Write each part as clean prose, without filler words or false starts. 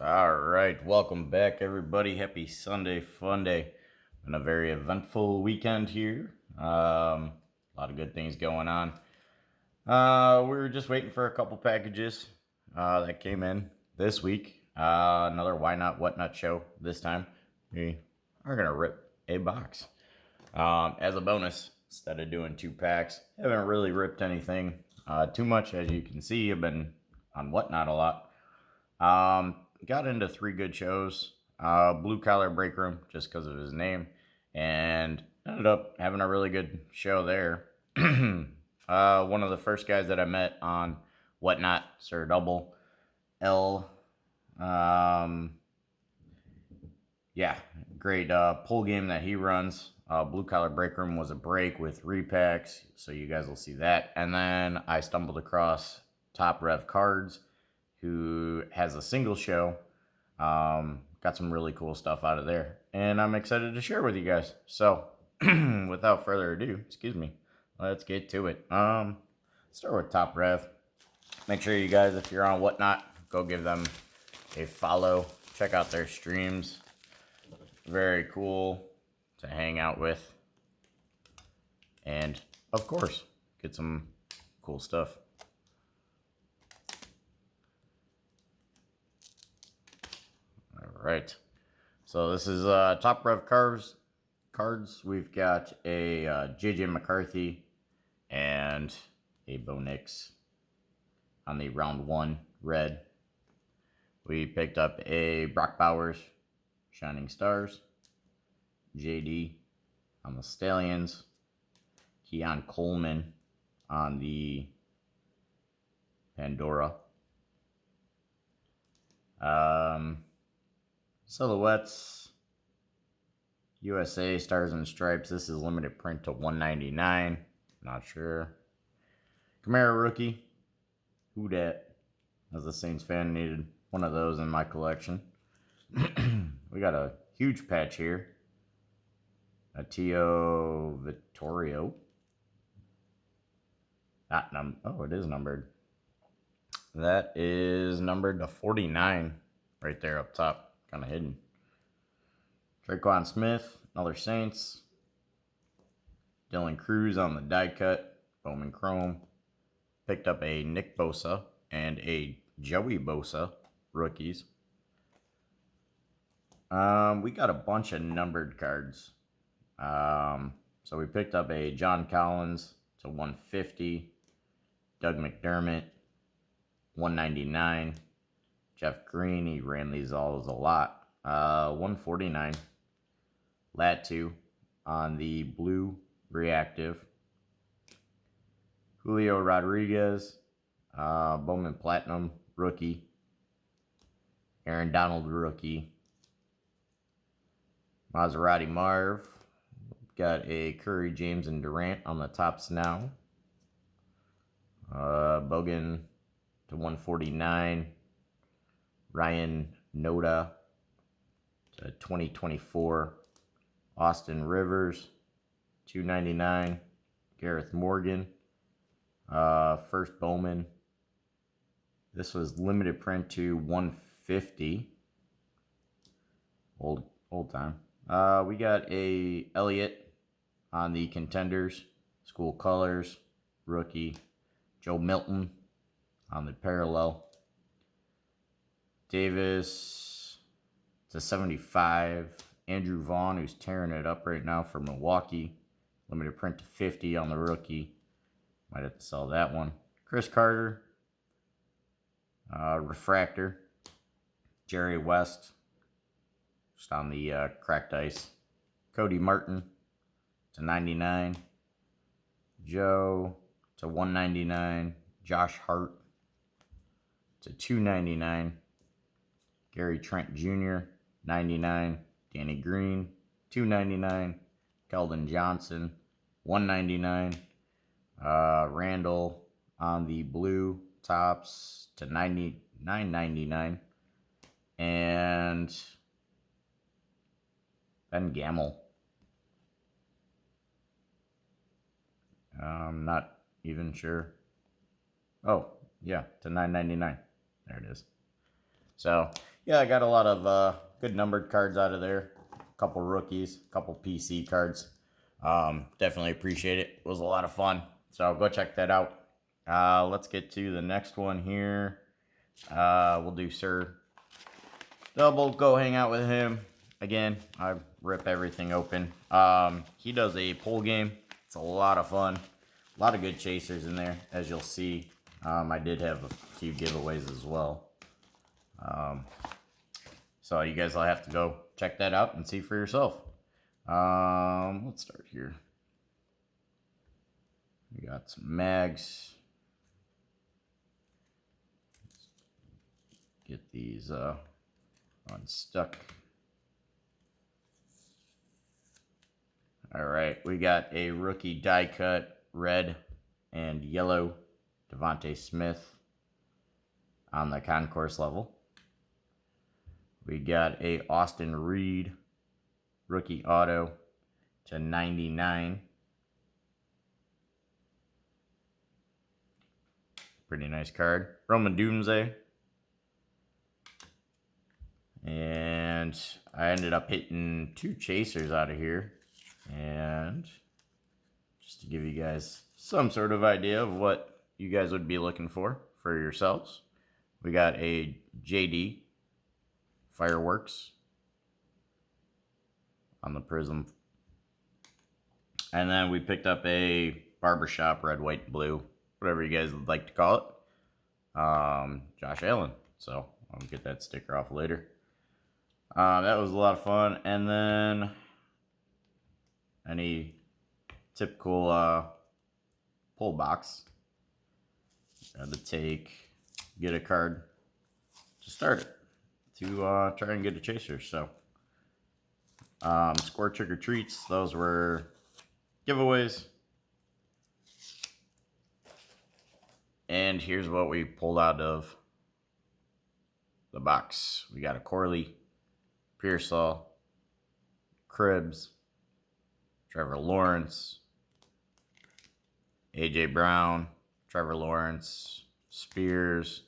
All right, welcome back, everybody. Happy Sunday fun day. Been a very eventful weekend here. A lot of good things going on. We were just waiting for a couple packages that came in this week. Another Why Not Whatnot show this time. We are gonna rip a box as a bonus instead of doing 2 packs. Haven't really ripped anything too much, as you can see. I've been on Whatnot a lot. Got into 3 good shows. Blue Collar Break Room, just because of his name, and ended up having a really good show there. One of the first guys that I met on Whatnot, sirdoubel, L. Yeah, great pull game that he runs. Blue Collar Break Room was a break with repacks, so you guys will see that. And then I stumbled across Top Rev Cards, who has a single show. Got some really cool stuff out of there, and I'm excited to share with you guys. So, without further ado, let's get to it. Start with Top Rev. Make sure you guys, if you're on Whatnot, go give them a follow. Check out their streams. Very cool to hang out with, and of course, get some cool stuff. Right, so this is Top Rev cards. We've got a JJ McCarthy and a Bo Nix on the round 1 red. We picked up a Brock Bowers Shining Stars, JD on the Stallions, Keon Coleman on the Pandora. Silhouettes, USA Stars and Stripes. This is limited print to 199. Not sure. Camaro rookie. Who dat? As a Saints fan, needed one of those in my collection. We got a huge patch here. A Tio Vittorio. Oh, it is numbered. That is numbered to 49 right there up top. Kind of hidden. Traquan Smith, another Saints. Dylan Cruz on the die cut. Bowman Chrome. Picked up a Nick Bosa and a Joey Bosa rookies. We got a bunch of numbered cards. So we picked up a John Collins to 150. Doug McDermott, 199. Jeff Green, he ran these all as a lot. 149. Latu on the blue reactive. Julio Rodriguez, Bowman Platinum rookie. Aaron Donald rookie. Maserati Marv. Got a Curry, James, and Durant on the tops now. Bogan to 149. Ryan Noda to 2024. Austin Rivers, 299. Gareth Morgan, first Bowman. This was limited print to 150. Old time. We got a Elliott on the Contenders, School Colors, rookie. Joe Milton on the Parallel. Davis to 75. Andrew Vaughn, who's tearing it up right now for Milwaukee. Limited print to 50 on the rookie. Might have to sell that one. Chris Carter. Refractor. Jerry West. Just on the cracked ice. Cody Martin to 99. Joe to 199. Josh Hart to 299. Gary Trent Jr., 99. Danny Green, 299. Keldon Johnson, 199. Randall on the blue tops to 9.99. And Ben Gamel. I'm not even sure. Oh, yeah, to 9.99. There it is. So, yeah, I got a lot of good numbered cards out of there. A couple rookies, a couple PC cards. Definitely appreciate it. It was a lot of fun. So go check that out. Let's get to the next one here. We'll do Sir Double. Go hang out with him. Again, I rip everything open. He does a pull game. It's a lot of fun. A lot of good chasers in there, as you'll see. I did have a few giveaways as well. So you guys will have to go check that out and see for yourself. Let's start here. We got some mags. Get these unstuck. All right, we got a rookie die cut red and yellow Devontae Smith on the concourse level. We got a Austin Reed rookie auto to 99. Pretty nice card. Roman Doomsday. And I ended up hitting 2 chasers out of here. And just to give you guys some sort of idea of what you guys would be looking for yourselves, we got a JD Fireworks on the Prism. And then we picked up a Barbershop red, white, and blue, whatever you guys would like to call it. Josh Allen. So I'll get that sticker off later. That was a lot of fun. And then any typical pull box. Got to get a card to start it, to try and get a chaser. So score trick or treats, those were giveaways. And here's what we pulled out of the box. We got a Corley, Pearsall, Cribbs, Trevor Lawrence, AJ Brown, Trevor Lawrence, Spears,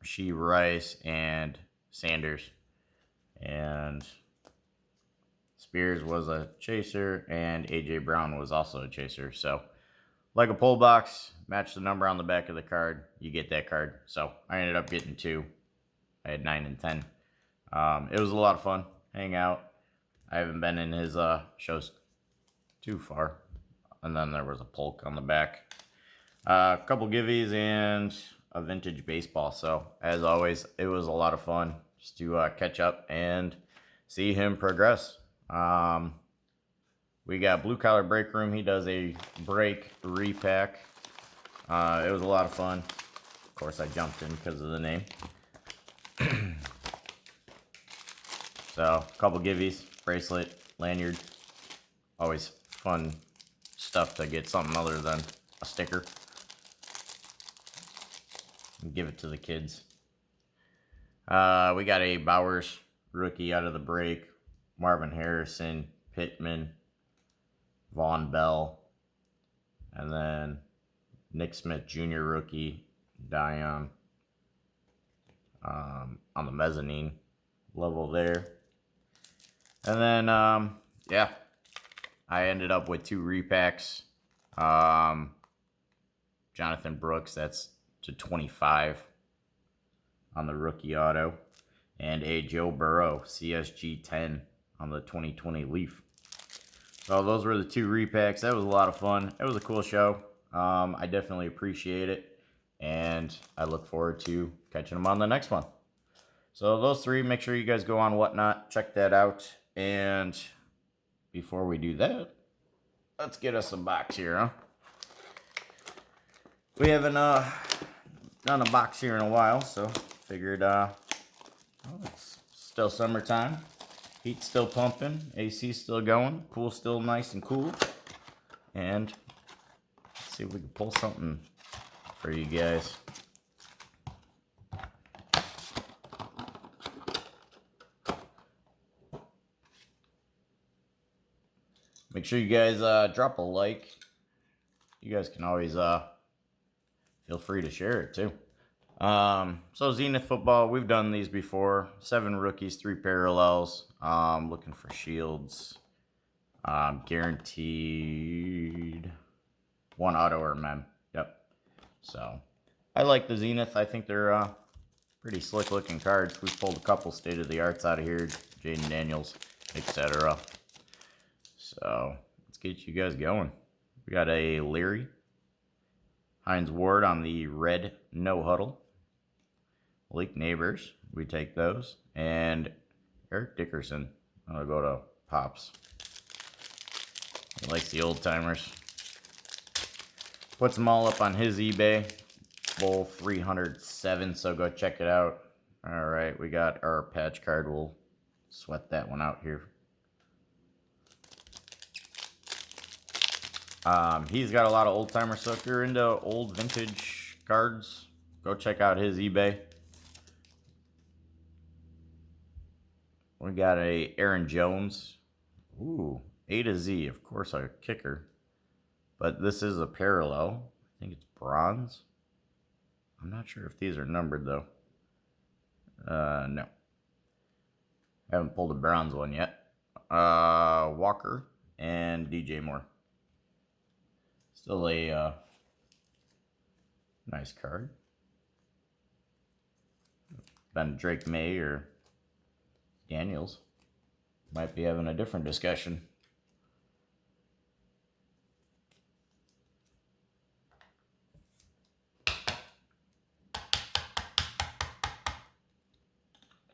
Rashee Rice, and Sanders. And Spears was a chaser, and AJ Brown was also a chaser. So, like a pull box, match the number on the back of the card, you get that card. So, I ended up getting 2. I had 9 and 10. It was a lot of fun. Hang out. I haven't been in his shows too far. And then there was a Polk on the back. A couple givvies and a vintage baseball. So, as always, it was a lot of fun just to catch up and see him progress. We got Blue Collar Break Room. He does a break repack. It was a lot of fun. Of course, I jumped in because of the name. So, a couple givvies, bracelet, lanyard. Always fun stuff to get something other than a sticker. And give it to the kids. We got a Bowers rookie out of the break. Marvin Harrison, Pittman, Vaughn Bell, and then Nick Smith Jr. rookie, Dion, on the mezzanine level there. And then, yeah, I ended up with 2 repacks. Jonathan Brooks, that's to 25 on the rookie auto, and a Joe Burrow CSG 10 on the 2020 Leaf. So those were the 2 repacks. That was a lot of fun. It was a cool show. I definitely appreciate it, and I look forward to catching them on the next one. So those 3, make sure you guys go on Whatnot, check that out. And before we do that, let's get us a box here, huh? We haven't done a box here in a while, so figured it's still summertime. Heat's still pumping, AC's still going, pool's still nice and cool. And let's see if we can pull something for you guys. Make sure you guys drop a like. You guys can always feel free to share it too. So Zenith football, we've done these before. 7 rookies, 3 parallels. Looking for shields. Guaranteed 1 auto or mem. Yep. So I like the Zenith. I think they're pretty slick looking cards. We've pulled a couple state of the arts out of here. Jaden Daniels, etc. So let's get you guys going. We got a Leary. Hines Ward on the red no huddle. Malik Neighbors, we take those. And Eric Dickerson, I'll go to Pops. He likes the old timers. Puts them all up on his eBay. Full 307, so go check it out. Alright, we got our patch card. We'll sweat that one out here. He's got a lot of old timers, so if you're into old vintage cards, go check out his eBay. We got a Aaron Jones. Ooh, A to Z, of course, a kicker. But this is a parallel. I think it's bronze. I'm not sure if these are numbered, though. No. Haven't pulled a bronze one yet. Walker and DJ Moore. Still a nice card. Been Drake May or Daniels. Might be having a different discussion.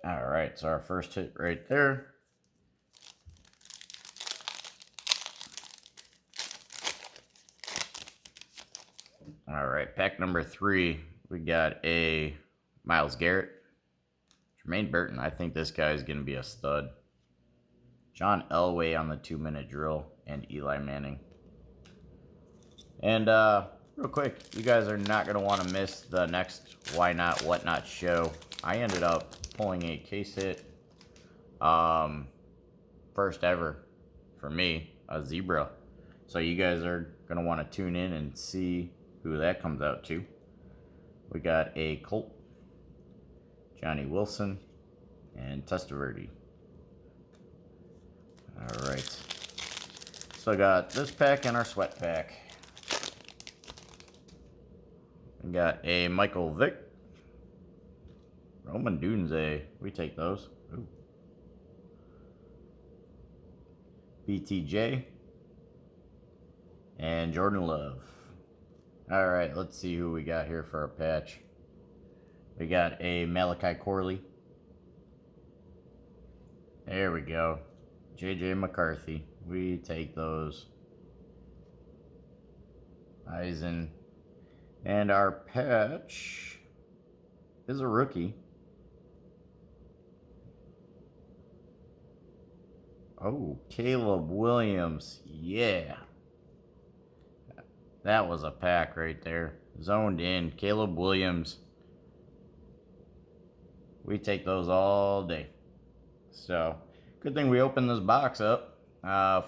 Alright, so our first hit right there. Alright, pack number 3. We got a Myles Garrett. Jermaine Burton, I think this guy is going to be a stud. John Elway on the 2-minute drill, and Eli Manning. And real quick, you guys are not going to want to miss the next Why Not Whatnot show. I ended up pulling a case hit, first ever for me, a zebra. So you guys are going to want to tune in and see who that comes out to. We got a Colt, Johnny Wilson, and Testaverde. Alright. So I got this pack and our sweat pack. We got a Michael Vick. Roman Dunze. We take those. Ooh. BTJ. And Jordan Love. Alright, let's see who we got here for our patch. We got a Malachi Corley. There we go. JJ McCarthy. We take those. Eisen. And our patch is a rookie. Oh, Caleb Williams. Yeah. That was a pack right there. Zoned in. Caleb Williams. We take those all day. So, good thing we opened this box up.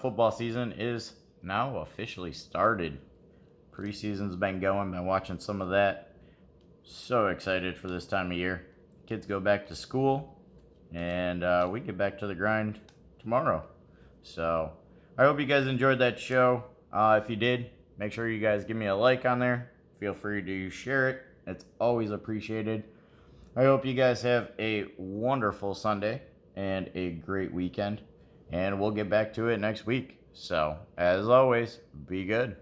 Football season is now officially started. Preseason's been going. Been watching some of that. So excited for this time of year. Kids go back to school. And we get back to the grind tomorrow. So, I hope you guys enjoyed that show. If you did, make sure you guys give me a like on there. Feel free to share it. It's always appreciated. I hope you guys have a wonderful Sunday and a great weekend. And we'll get back to it next week. So, as always, be good.